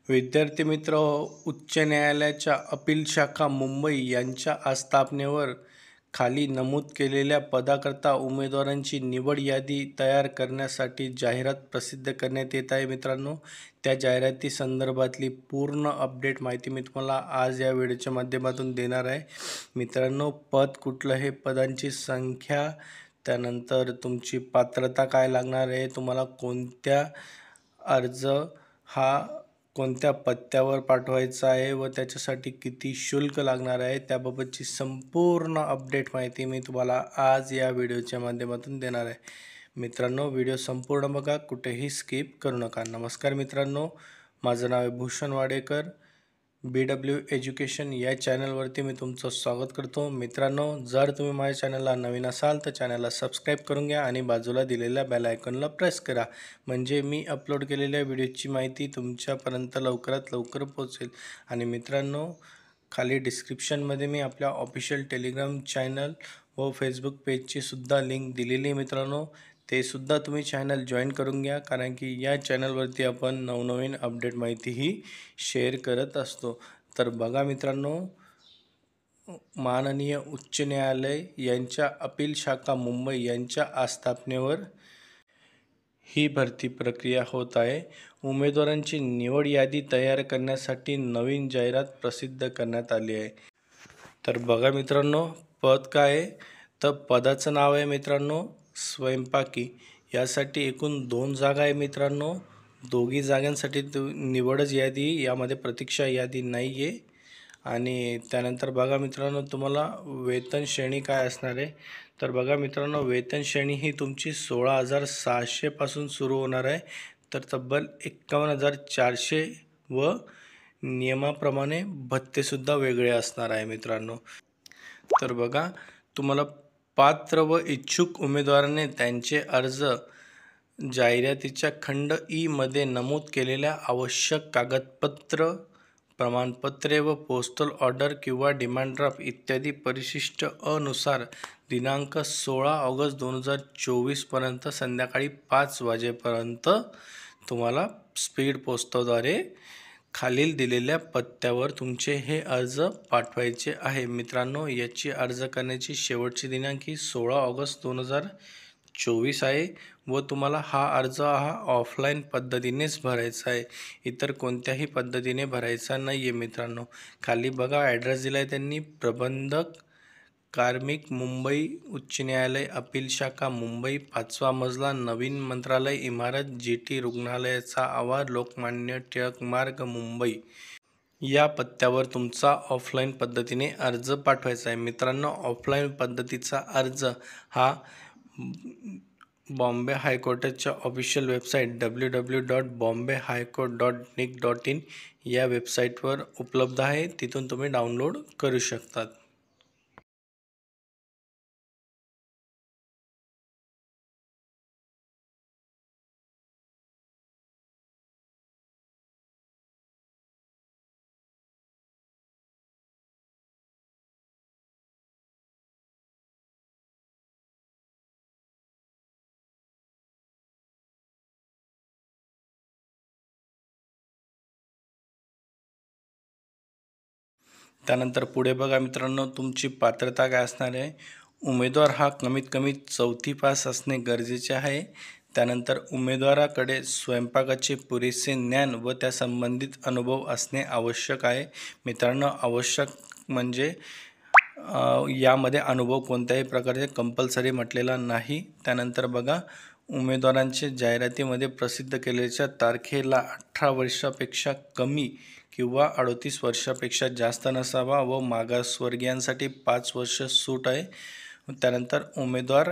विद्यार्थी मित्र उच्च न्यायालयाच्या अपील शाखा मुंबई यांच्या आस्थापनेवर खाली नमूद केलेल्या पदाकरता उमेदवारांची निवड यादी तयार करण्यासाठी जाहिरात प्रसिद्ध करण्यात येत आहे मित्रांनो. त्या जाहिराती संदर्भातली पूर्ण अपडेट माहिती मी तुम्हाला आज या व्हिडिओच्या माध्यमातून देणार आहे मित्रांनो. पद कुठलं, हे पदांची संख्या, त्यानंतर तुमची पात्रता काय लागणार आहे, तुम्हाला कोणत्या अर्ज हा कोणत्या पत्त्यावर पाठवायचा आहे व त्याच्यासाठी किती शुल्क लागणार आहे, त्याबाबतची संपूर्ण अपडेट माहिती मी तुम्हाला आज या व्हिडिओच्या माध्यमातून देणार आहे मित्रांनो. व्हिडिओ संपूर्ण बघा, कुठेही स्किप करू नका. नमस्कार मित्रांनो, माझं नाव आहे भूषण वाडेकर. BW एज्युकेशन या चॅनलवरती मी तुमचं स्वागत करतो मित्रांनो. जर तुम्ही माझ्या चॅनलला नवीन असाल तर चॅनलला सबस्क्राईब करून घ्या आणि बाजूला दिलेल्या बेल आयकॉनला प्रेस करा, म्हणजे मी अपलोड केलेल्या व्हिडिओची माहिती तुमच्यापर्यंत लवकरात लवकर पोहोचेल. आणि मित्रांनो, खाली डिस्क्रिप्शनमध्ये मी आपल्या ऑफिशियल टेलिग्राम चॅनल व फेसबुक पेजची सुद्धा लिंक दिलेली आहे मित्रांनो. ते सुद्धा तुम्ही चॅनल जॉईन करून घ्या, कारण की या चॅनलवरती आपण नवनवीन अपडेट माहितीही शेअर करत असतो. तर बघा मित्रांनो, माननीय उच्च न्यायालय यांच्या अपील शाखा मुंबई यांच्या आस्थापनेवर ही भरती प्रक्रिया होत आहे. उमेदवारांची निवड यादी तयार करण्यासाठी नवीन जाहिरात प्रसिद्ध करण्यात आली आहे. तर बघा मित्रांनो, पद काय आहे, तर पदाचं नाव आहे मित्रांनो स्वयंपाकी. यासाठी एकूण 2 जागा आहे मित्रांनो. दोघी जागांसाठी निवडच यादी, यामध्ये प्रतीक्षा यादी नाही आहे. आणि त्यानंतर बघा मित्रांनो, तुम्हाला वेतन श्रेणी काय असणार आहे, तर बघा मित्रांनो, वेतन श्रेणी ही तुमची 16,600 पासून सुरू होणार आहे, तर तब्बल 51,400 व नियमाप्रमाणे भत्तेसुद्धा वेगळे असणार आहे मित्रांनो. तर बघा, तुम्हाला पात्र व इच्छुक उमेदवाराने त्यांचे अर्ज जाहिरातीच्या खंड ई मध्ये नमूद केलेल्या आवश्यक कागदपत्र, प्रमाणपत्रे व पोस्टल ऑर्डर किंवा डिमांड ड्राफ्ट इत्यादी परिशिष्ट अनुसार दिनांक 16 ऑगस्ट 2024 पर्यंत संध्याकाळी 5 वाजेपर्यंत तुम्हाला स्पीड पोस्टद्वारे खालील दिलेल्या पत्त्यावर तुमचे हे अर्ज पाठवायचे आहे मित्रांनो. याची अर्ज करण्याची शेवटची दिनांक ही 16 ऑगस्ट 2024 आहे व तुम्हाला हा अर्ज ऑफलाईन पद्धतीनेच भरायचा आहे, इतर कोणत्याही पद्धतीने भरायचा नाही आहे मित्रांनो. खाली बघा ॲड्रेस दिला आहे त्यांनी, प्रबंधक कार्मिक मुंबई उच्च न्यायालय अपील शाखा मुंबई, 5वा मजला, नवीन मंत्रालय इमारत, GT रुग्णालयाचा आवार, लोकमान्य टिळक मार्ग, मुंबई. या पत्त्यावर तुमचा ऑफलाईन पद्धतीने अर्ज पाठवायचा आहे मित्रांनो. ऑफलाईन पद्धतीचा अर्ज हा बॉम्बे हायकोर्टाच्या ऑफिशियल वेबसाईट www.bombayhighcourt.nic.in या वेबसाईटवर उपलब्ध आहे, तिथून तुम्ही डाउनलोड करू शकतात. त्यानंतर पुढे बघा मित्रांनो, तुमची पात्रता काय असणार आहे. उमेदवार हा कमीत कमी 4थी पास असणे गरजेचे आहे. त्यानंतर उमेदवाराकडे स्वयंपाकाचे पुरेसे ज्ञान व त्या संबंधित अनुभव असणे आवश्यक आहे मित्रांनो. आवश्यक म्हणजे यामध्ये अनुभव कोणत्याही प्रकारचे कंपल्सरी म्हटलेला नाही. त्यानंतर बघा, उमेदवारांचे जाहिरातीमध्ये प्रसिद्ध केलेल्या तारखेला 18 वर्षापेक्षा कमी किंवा 38 वर्षापेक्षा जास्त नसावा व मागासवर्गीयांसाठी 5 वर्ष सूट आहे. त्यानंतर उमेदवार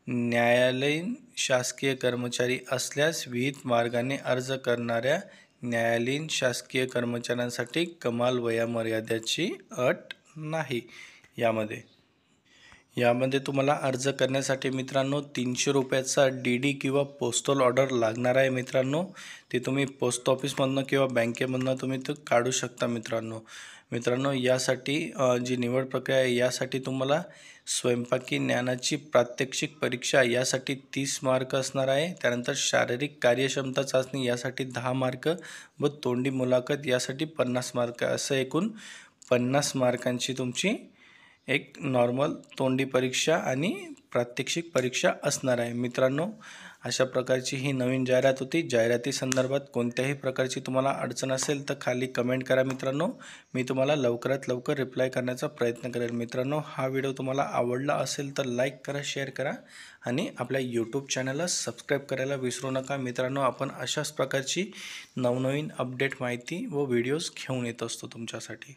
न्यायालयीन शासकीय कर्मचारी असल्यास विहित मार्गाने अर्ज करणाऱ्या न्यायालयीन शासकीय कर्मचाऱ्यांसाठी कमाल वयोमर्यादेची अट नाही. यामध्ये तुम्हाला अर्ज करण्यासाठी मित्रांनो 300 रुपयाचा DD किंवा पोस्टल ऑर्डर लागणार आहे मित्रांनो. ते तुम्ही पोस्ट ऑफिसमधनं किंवा बँकेमधनं तुम्ही ते काढू शकता मित्रांनो. यासाठी जी निवड प्रक्रिया आहे, यासाठी तुम्हाला स्वयंपाकी ज्ञानाची प्रात्यक्षिक परीक्षा यासाठी 30 मार्क असणार आहे. त्यानंतर शारीरिक कार्यक्षमता चाचणी यासाठी 10 मार्क व तोंडी मुलाखत यासाठी 50 मार्क, असं एकूण 50 मार्कांची तुमची एक नॉर्मल तोंडी परीक्षा आणि प्रात्यक्षिक परीक्षा असणार आहे. मित्रांनो, अशा प्रकारची ही नवीन जाहिरात होती. जाहिराती संदर्भात कोणत्याही प्रकारची तुम्हाला अडचण असेल तर खाली कमेंट करा मित्रांनो. मी तुम्हाला लवकरात लवकर रिप्लाय करण्याचा प्रयत्न करेल. मित्रांनो, हा व्हिडिओ तुम्हाला आवडला असेल तर लाईक करा, शेअर करा आणि आपल्या यूट्यूब चॅनलला सबस्क्राईब करायला विसरू नका. मित्रांनो, आपण अशाच प्रकारची नवनवीन अपडेट माहिती व व्हिडिओज घेऊन येत असतो तुमच्यासाठी.